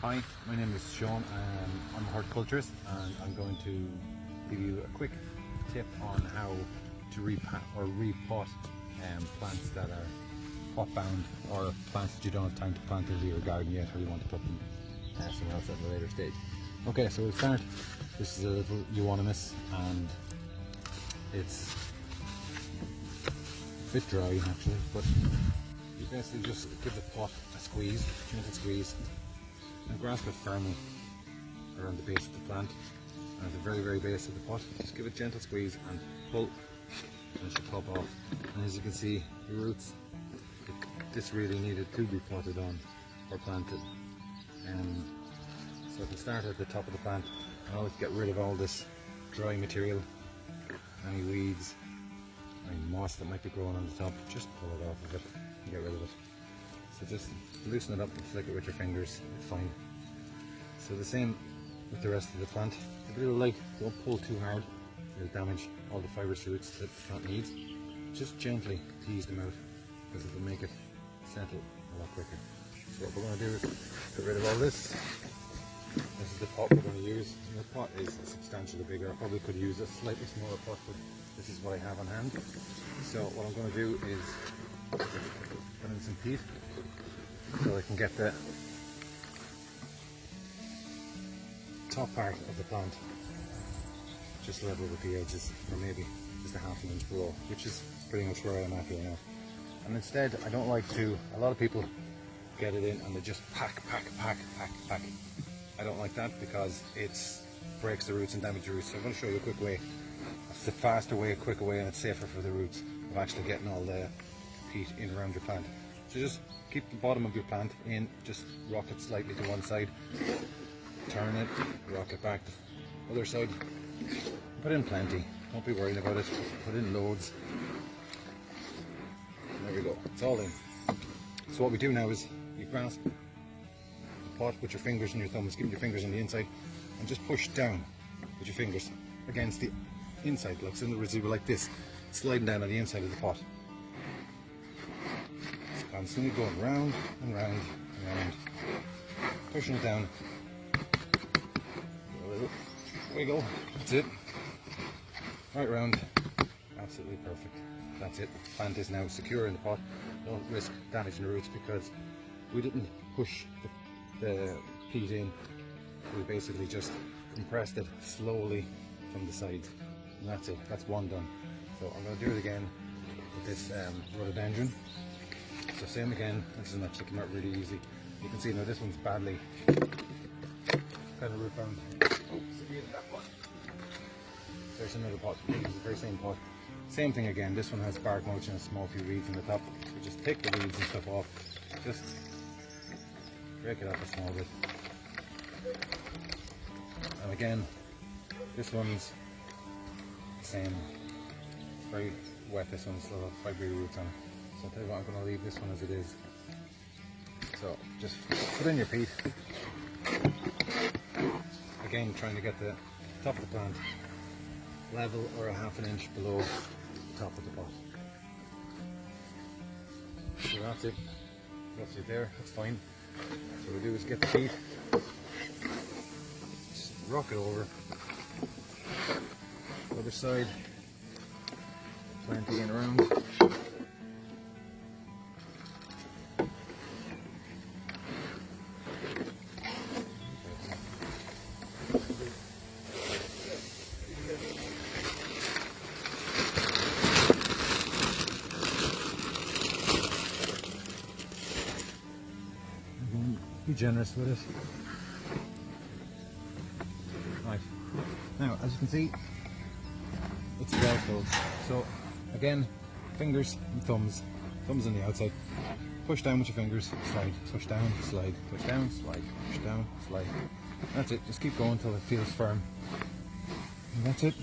Hi, my name is Sean and I'm a horticulturist, and I'm going to give you a quick tip on how to repot plants that are pot bound, or plants that you don't have time to plant into your garden yet, or you want to put them somewhere else at a later stage. Okay, so we'll start. This is a little euonymus and it's a bit dry actually, but you basically just give the pot a squeeze, gentle squeeze, and grasp it firmly around the base of the plant, and at the very base of the pot just give it a gentle squeeze and pull, and it should pop off. And as you can see, the roots, this really needed to be potted on or planted. So to start at the top of the plant, I always get rid of all this dry material, any weeds, any moss that might be growing on the top. Just pull it off of it and get rid of it. So just loosen it up and flick it with your fingers, it's fine. So the same with the rest of the plant. Give it a little light, don't pull too hard, it'll damage all the fibrous roots that the plant needs. Just gently tease them out, because it'll make it settle a lot quicker. So what we're going to do is get rid of all this. This is the pot we're going to use. And the pot is substantially bigger. I probably could use a slightly smaller pot, but this is what I have on hand. So what I'm going to do is put in some peat, so I can get the top part of the plant just level with the edges, or maybe just a half an inch below, which is pretty much where I'm at right now. And instead, I don't like to, a lot of people get it in and they just pack. I don't like that because it breaks the roots and damages the roots. So I'm going to show you a quick way. It's a faster way, a quicker way, and it's safer for the roots of actually getting all the peat in around your plant. So just keep the bottom of your plant in, just rock it slightly to one side, turn it, rock it back to the other side, put in plenty, don't be worried about it, put in loads. There we go, it's all in. So what we do now is you grasp the pot with your fingers and your thumbs, keep your fingers on the inside, and just push down with your fingers against the inside, like so in the residue, like this, sliding down on the inside of the pot. It's constantly going round and round and round, pushing it down. A little wiggle, that's it. Right round, absolutely perfect. That's it. The plant is now secure in the pot. Don't risk damaging the roots because we didn't push the peat in. We basically just compressed it slowly from the sides. And that's it. That's one done. So I'm going to do it again with this rhododendron. So same again. This is actually come out really easy. You can see now this one's badly kind of root bound. There's another pot. It's the very same pot. Same thing again. This one has bark mulch and a small few weeds on the top. So just take the weeds and stuff off. Just break it up a small bit. And again, this one's the same. It's very wet. This one's still got fibrous roots on it. So I'll tell you what, I'm going to leave this one as it is. So just put in your peat. Again, trying to get the top of the plant level or a half an inch below the top of the pot. So that's it. That's it there. That's fine. So what we do is get the peat, just rock it over. Other side, plenty in around. Be generous with it. Right. Now, as you can see, it's well filled. So, again, fingers and thumbs. Thumbs on the outside. Push down with your fingers, slide, push down, slide, push down, slide, push down, slide. That's it. Just keep going until it feels firm. And that's it.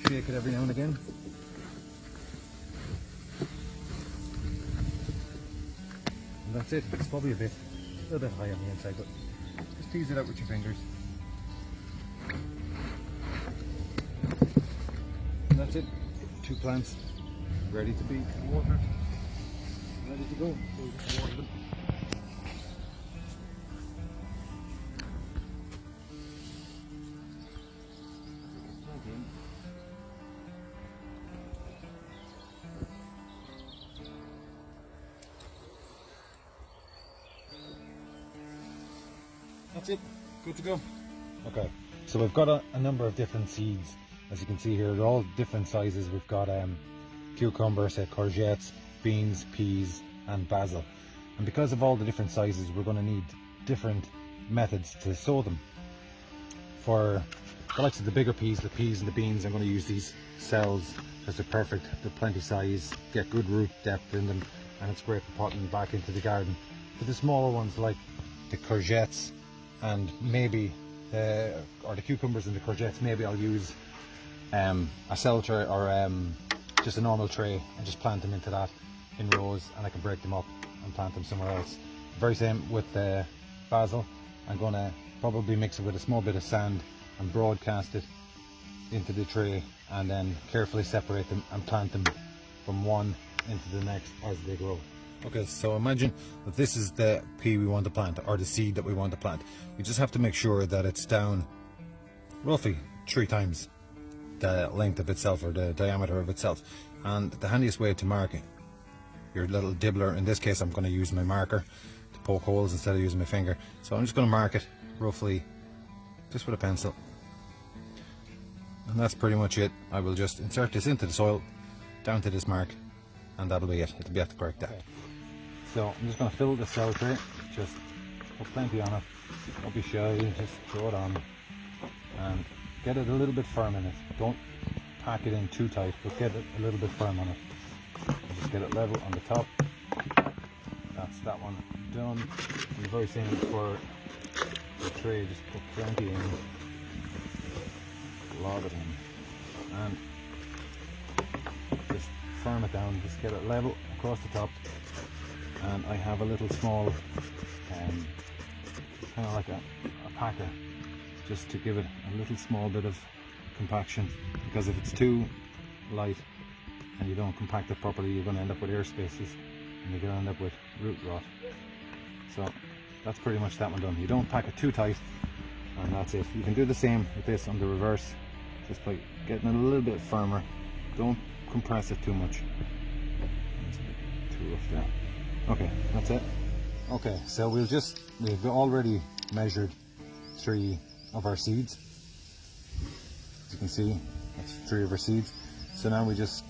Shake it every now and again. And that's it. It's probably a little bit high on the inside, but just tease it out with your fingers. And that's it. 2 plants ready to be watered, ready to go. So we just water them. That's it, good to go. Okay, so we've got a number of different seeds. As you can see here, they're all different sizes. We've got cucumbers, courgettes, beans, peas and basil. And because of all the different sizes, we're going to need different methods to sow them. For the likes of the bigger peas, the peas and the beans, I'm going to use these cells because they're perfect. They're plenty size, get good root depth in them, and it's great for potting back into the garden. For the smaller ones like the courgettes and maybe or the cucumbers and the courgettes, maybe I'll use a cell tray or just a normal tray and just plant them into that in rows, and I can break them up and plant them somewhere else. Very same with the basil. I'm going to probably mix it with a small bit of sand and broadcast it into the tray, and then carefully separate them and plant them from one into the next as they grow. Okay, so imagine that this is the pea we want to plant, or the seed that we want to plant. We just have to make sure that it's down roughly 3 times the length of itself, or the diameter of itself. And the handiest way to mark it, your little dibbler, in this case I'm going to use my marker to poke holes instead of using my finger. So I'm just going to mark it roughly just with a pencil, and that's pretty much it. I will just insert this into the soil down to this mark, and that'll be it. It'll be at the correct depth. Okay. So I'm just going to fill the cell tray, just put plenty on it, don't be shy, just throw it on and get it a little bit firm in it. Don't pack it in too tight, but get it a little bit firm on it. And just get it level on the top. That's that one done. And very same for the tray, just put plenty in, lob it in, and just firm it down, just get it level across the top. And I have a little small kind of like a packer, just to give it a little small bit of compaction, because if it's too light and you don't compact it properly, you're going to end up with air spaces and you're going to end up with root rot. So that's pretty much that one done. You don't pack it too tight, and that's it. You can do the same with this on the reverse, just by getting it a little bit firmer. Don't compress it too much. It's a bit too rough there. Okay, that's it. Okay, so we've already measured 3 of our seeds. As you can see, that's 3 of our seeds. So now we just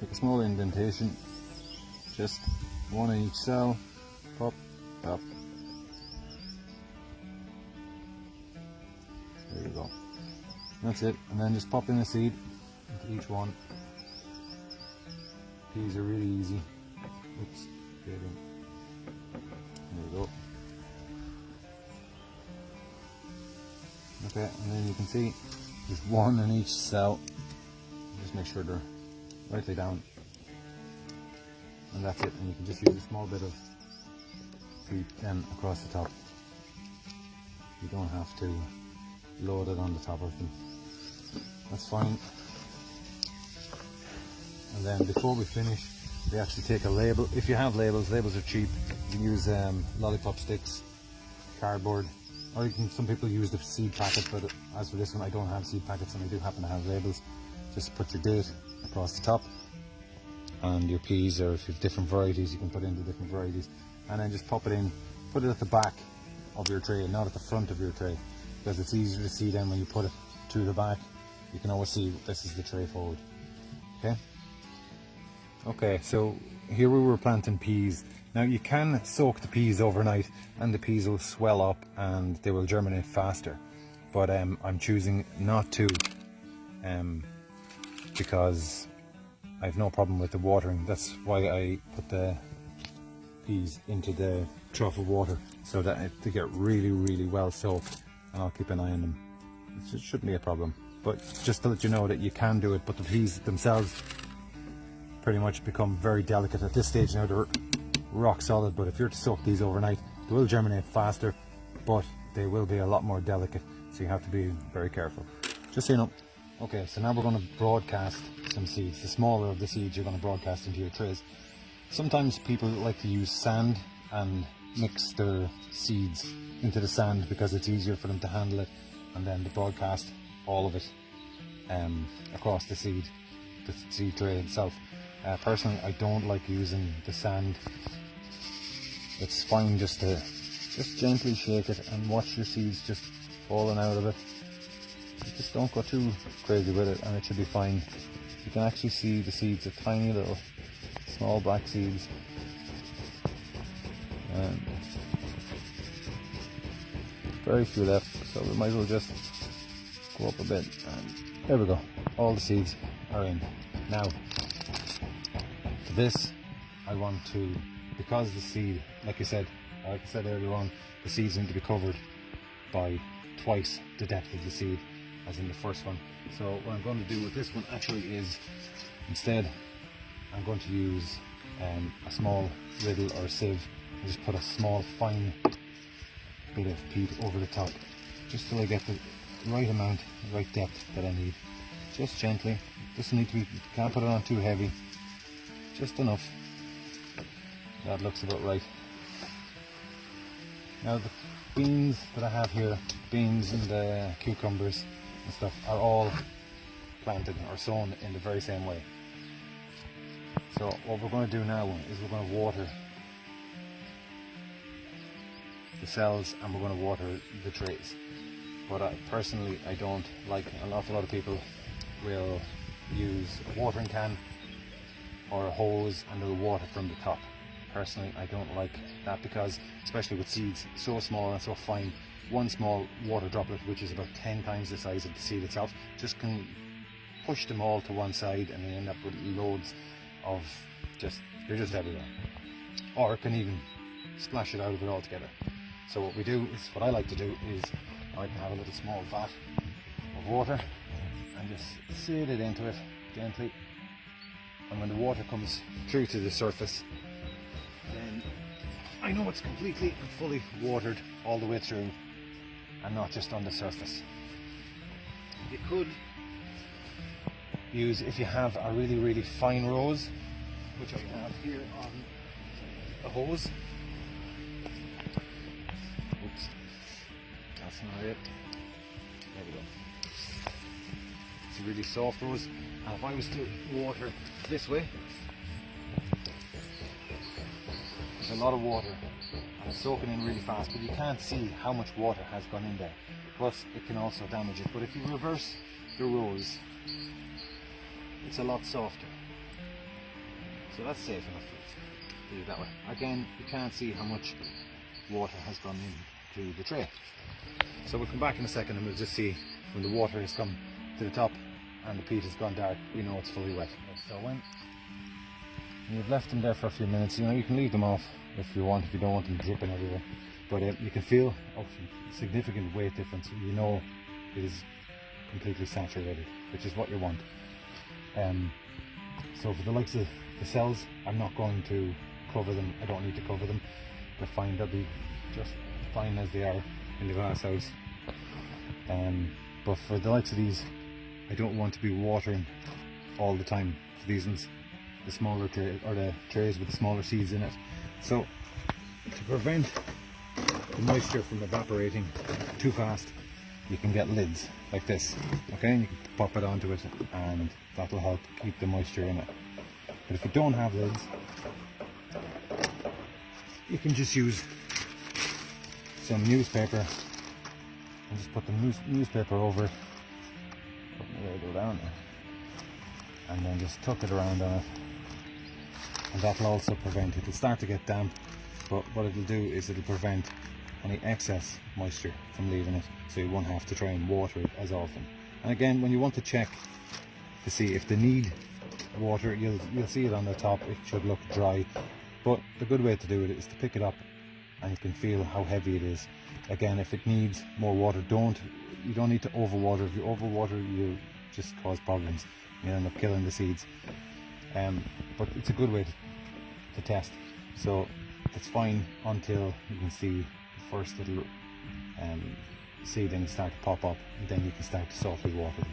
make a small indentation, just 1 in each cell. Pop, pop. There you go. That's it. And then just pop in a seed into each one. Peas are really easy. Oops, get in. There we go. Okay, and then you can see there's 1 in each cell. Just make sure they're rightly down. And that's it. And you can just use a small bit of peat then across the top. You don't have to load it on the top of them. That's fine. And then before we finish, we actually take a label. If you have labels, labels are cheap. You can use lollipop sticks, cardboard, or you can, some people use the seed packet, but as for this one I don't have seed packets and I do happen to have labels. Just put your date across the top and your peas, or if you have different varieties you can put in the different varieties, and then just pop it in, put it at the back of your tray, not at the front of your tray, because it's easier to see then when you put it to the back. You can always see this is the tray forward. Okay, so here we were planting peas. Now you can soak the peas overnight and the peas will swell up and they will germinate faster, but I'm choosing not to, because I have no problem with the watering. That's why I put the peas into the trough of water, so that they get really well soaked, and I'll keep an eye on them. It shouldn't be a problem, but just to let you know that you can do it. But the peas themselves pretty much become very delicate at this stage. Now they're rock solid, but if you're to soak these overnight, they will germinate faster, but they will be a lot more delicate, so you have to be very careful, just so you know. Okay, so now we're going to broadcast some seeds. The smaller of the seeds you're going to broadcast into your trays. Sometimes people like to use sand and mix their seeds into the sand because it's easier for them to handle it, and then to broadcast all of it across the seed tray itself. Personally, I don't like using the sand. It's fine just to just gently shake it and watch your seeds just falling out of it. Just don't go too crazy with it and it should be fine. You can actually see the seeds are tiny little small black seeds. And very few left, so we might as well just go up a bit, and there we go, all the seeds are in. Now for this I want to, because the seed, like I said earlier on, the seeds need to be covered by twice the depth of the seed as in the first one. So what I'm going to do with this one actually is, instead I'm going to use a small riddle or a sieve and just put a small fine bit of peat over the top, just so I get the right amount, the right depth that I need. Just gently, doesn't need to be, you can't put it on too heavy, just enough. That looks about right. Now the beans that I have here, beans and cucumbers and stuff, are all planted or sown in the very same way. So what we're going to do now is we're going to water the cells and we're going to water the trays. But personally I don't like, an awful lot of people will use a watering can or a hose and they'll water from the top. Personally I don't like that, because especially with seeds so small and so fine, one small water droplet, which is about 10 times the size of the seed itself, just can push them all to one side and you end up with loads of they're just everywhere, or it can even splash it out of it altogether. So what we do is, what I like to do is, I like to have a little small vat of water and just seal it into it gently, and when the water comes through to the surface, then I know it's completely and fully watered all the way through and not just on the surface. You could use, if you have a really fine rose, which I have here on a hose. Oops, that's not it. There we go. It's a really soft rose, and if I was to water this way, there's a lot of water and it's soaking in really fast, but you can't see how much water has gone in there. Plus it can also damage it. But if you reverse the rose, it's a lot softer, so that's safe enough to do it that way. Again, you can't see how much water has gone into the tray, so we'll come back in a second and we'll just see when the water has come to the top and the peat has gone dark, we know it's fully wet. So when you've left them there for a few minutes, you can leave them off if you want, if you don't want them dripping everywhere, but you can feel a significant weight difference. You know it is completely saturated, which is what you want. So for the likes of the cells, I'm not going to cover them. I don't need to cover them. They're fine. They'll be just fine as they are in the glass house. But for the likes of these, I don't want to be watering all the time for these ones, the smaller tray, or the trays with the smaller seeds in it. So to prevent the moisture from evaporating too fast, you can get lids like this, okay, and you can pop it onto it and that'll help keep the moisture in it. But if you don't have lids, you can just use some newspaper and just put the newspaper over it, let it go down there, and then just tuck it around on it, and that'll also prevent, it'll start to get damp, but what it'll do is it'll prevent any excess moisture from leaving it, so you won't have to try and water it as often. And again, when you want to check to see if they need water, you'll see it on the top, it should look dry, but the good way to do it is to pick it up and you can feel how heavy it is. Again, if it needs more water, you don't need to overwater. If you overwater, you just cause problems, you end up killing the seeds. But it's a good way to test. So it's fine until you can see the first little seedlings start to pop up, and then you can start to softly water them.